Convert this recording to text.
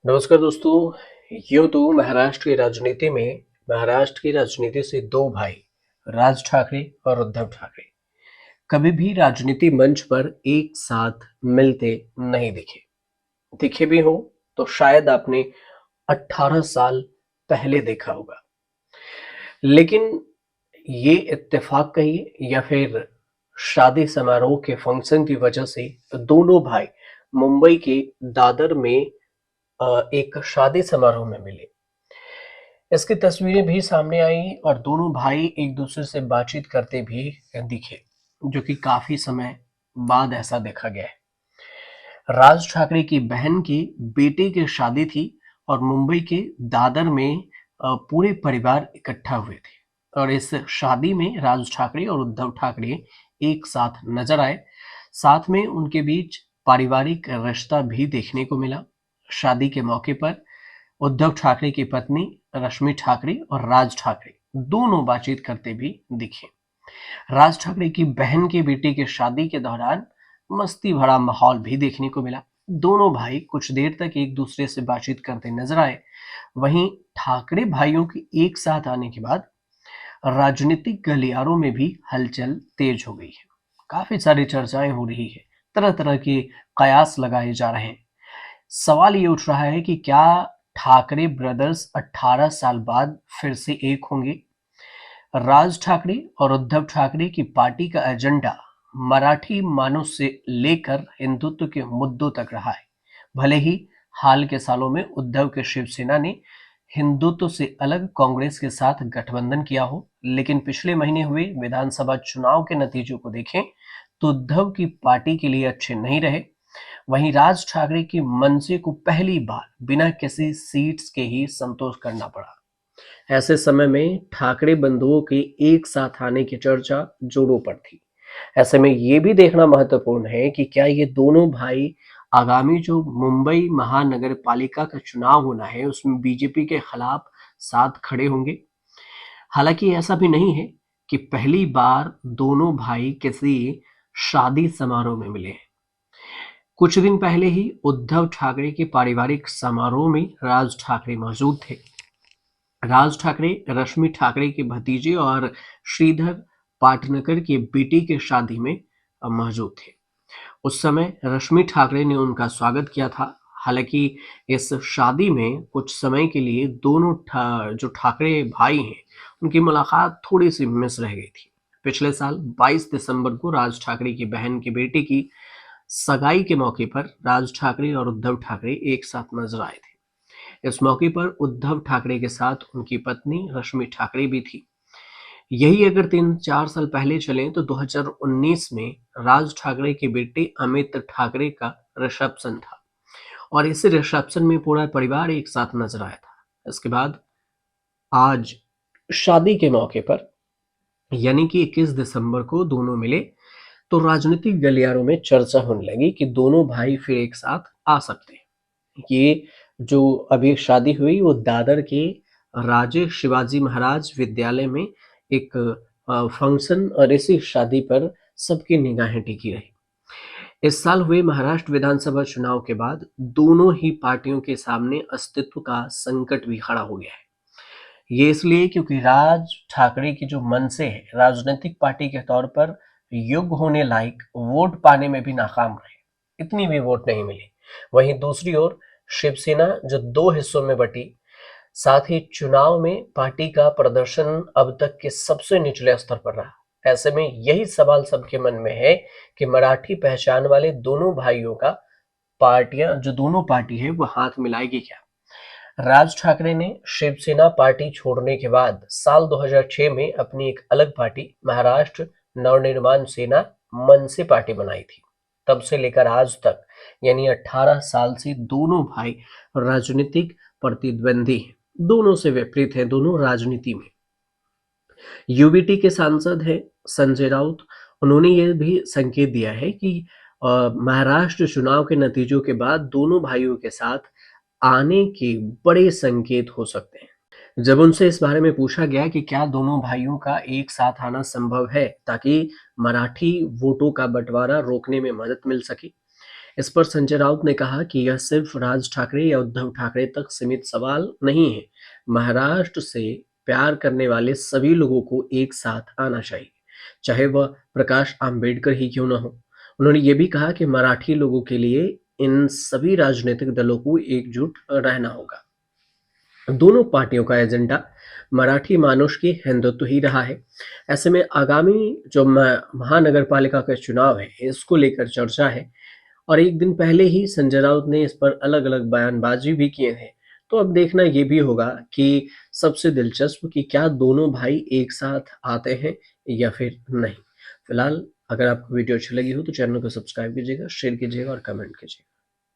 नमस्कार दोस्तों। यूं तो महाराष्ट्र की राजनीति से दो भाई राज ठाकरे और उद्धव ठाकरे कभी भी राजनीति मंच पर एक साथ मिलते नहीं दिखे। दिखे भी हो तो शायद आपने 18 साल पहले देखा होगा। लेकिन ये इत्तेफाक कहिए या फिर शादी समारोह के फंक्शन की वजह से दोनों भाई मुंबई के दादर में एक शादी समारोह में मिले। इसकी तस्वीरें भी सामने आई और दोनों भाई एक दूसरे से बातचीत करते भी दिखे, जो कि काफी समय बाद ऐसा देखा गया है। राज ठाकरे की बहन की बेटे की शादी थी और मुंबई के दादर में पूरे परिवार इकट्ठा हुए थे और इस शादी में राज ठाकरे और उद्धव ठाकरे एक साथ नजर आए। साथ में उनके बीच पारिवारिक रिश्ता भी देखने को मिला। शादी के मौके पर उद्धव ठाकरे की पत्नी रश्मि ठाकरे और राज ठाकरे दोनों बातचीत करते भी दिखे। राज ठाकरे की बहन के बेटे की शादी के दौरान मस्ती भरा माहौल भी देखने को मिला। दोनों भाई कुछ देर तक एक दूसरे से बातचीत करते नजर आए। वहीं ठाकरे भाइयों के एक साथ आने के बाद राजनीतिक गलियारों में भी हलचल तेज हो गई है। काफी सारी चर्चाएं हो रही है, तरह तरह के कयास लगाए जा रहे हैं। सवाल ये उठ रहा है कि क्या ठाकरे ब्रदर्स 18 साल बाद फिर से एक होंगे? राज ठाकरे और उद्धव ठाकरे की पार्टी का एजेंडा मराठी मानुस से लेकर हिंदुत्व के मुद्दों तक रहा है। भले ही हाल के सालों में उद्धव के शिवसेना ने हिंदुत्व से अलग कांग्रेस के साथ गठबंधन किया हो, लेकिन पिछले महीने हुए विधानसभा चुनाव के नतीजों को देखें तो उद्धव की पार्टी के लिए अच्छे नहीं रहे। वहीं राज ठाकरे की मनसे को पहली बार बिना किसी सीट्स के ही संतोष करना पड़ा। ऐसे समय में ठाकरे बंधुओं के एक साथ आने की चर्चा जोरों पर थी। ऐसे में ये भी देखना महत्वपूर्ण है कि क्या ये दोनों भाई आगामी जो मुंबई महानगर पालिका का चुनाव होना है उसमें बीजेपी के खिलाफ साथ खड़े होंगे। हालांकि ऐसा भी नहीं है कि पहली बार दोनों भाई किसी शादी समारोह में मिले हैं। कुछ दिन पहले ही उद्धव ठाकरे के पारिवारिक समारोह में राज ठाकरे मौजूद थे। राज ठाकरे रश्मि ठाकरे के भतीजे और श्रीधर पाटनकर के बेटे की शादी में मौजूद थे। उस समय रश्मि ठाकरे ने उनका स्वागत किया था। हालांकि इस शादी में कुछ समय के लिए दोनों जो ठाकरे भाई हैं उनकी मुलाकात थोड़ी सी मिस रह गई थी। पिछले साल 22 दिसंबर को राज ठाकरे की बहन के बेटे की सगाई के मौके पर राज ठाकरे और उद्धव ठाकरे एक साथ नजर आए थे। इस मौके पर उद्धव ठाकरे के साथ उनकी पत्नी रश्मि ठाकरे भी थी। यही अगर 3-4 साल पहले चलें तो 2019 में राज ठाकरे के बेटे अमित ठाकरे का रिसेप्शन था और इस रिसेप्शन में पूरा परिवार एक साथ नजर आया था। इसके बाद आज शादी के मौके पर यानी कि 21 दिसंबर को दोनों मिले तो राजनीतिक गलियारों में चर्चा होने लगी कि दोनों भाई फिर एक साथ आ सकते हैं। ये जो अभी शादी हुई वो दादर के राजे शिवाजी महाराज विद्यालय में एक फंक्शन और इसी शादी पर सबकी निगाहें टिकी रही। इस साल हुए महाराष्ट्र विधानसभा चुनाव के बाद दोनों ही पार्टियों के सामने अस्तित्व का संकट भी खड़ा हो गया है। ये इसलिए क्योंकि राज ठाकरे की जो मनसे है राजनीतिक पार्टी के तौर पर योग्य होने लायक वोट पाने में भी नाकाम रहे, इतनी भी वोट नहीं मिली। वहीं दूसरी ओर शिवसेना जो दो हिस्सों में बटी, साथ ही चुनाव में पार्टी का प्रदर्शन अब तक के सबसे निचले स्तर पर रहा। ऐसे में यही सवाल सबके मन में है कि मराठी पहचान वाले दोनों भाइयों का पार्टियां जो दोनों पार्टी है वो हाथ मिलाएगी क्या? राज ठाकरे ने शिवसेना पार्टी छोड़ने के बाद साल 2006 में अपनी एक अलग पार्टी महाराष्ट्र नवनिर्माण सेना मनसे पार्टी बनाई थी। तब से लेकर आज तक यानी 18 साल से दोनों भाई राजनीतिक प्रतिद्वंदी हैं। दोनों से विपरीत है, दोनों राजनीति में। यूबीटी के सांसद हैं संजय राउत। उन्होंने ये भी संकेत दिया है कि महाराष्ट्र चुनाव के नतीजों के बाद दोनों भाइयों के साथ आने के बड़े संकेत हो सकते हैं। जब उनसे इस बारे में पूछा गया कि क्या दोनों भाइयों का एक साथ आना संभव है ताकि मराठी वोटों का बंटवारा रोकने में मदद मिल सके, इस पर संजय राउत ने कहा कि यह सिर्फ राज ठाकरे या उद्धव ठाकरे तक सीमित सवाल नहीं है। महाराष्ट्र से प्यार करने वाले सभी लोगों को एक साथ आना चाहिए, चाहे वह प्रकाश आंबेडकर ही क्यों न हो। उन्होंने ये भी कहा कि मराठी लोगों के लिए इन सभी राजनीतिक दलों को एकजुट रहना होगा। दोनों पार्टियों का एजेंडा मराठी मानुष की हिंदुत्व ही रहा है। ऐसे में आगामी जो महानगर पालिका का चुनाव है, इसको लेकर चर्चा है और एक दिन पहले ही संजय राउत ने इस पर अलग-अलग बयानबाजी भी किए हैं। तो अब देखना ये भी होगा कि सबसे दिलचस्प कि क्या दोनों भाई एक साथ आते हैं या फिर नहीं। फिलहाल अगर आपको वीडियो अच्छी लगी हो तो चैनल को सब्सक्राइब कीजिएगा, शेयर कीजिएगा और कमेंट कीजिएगा।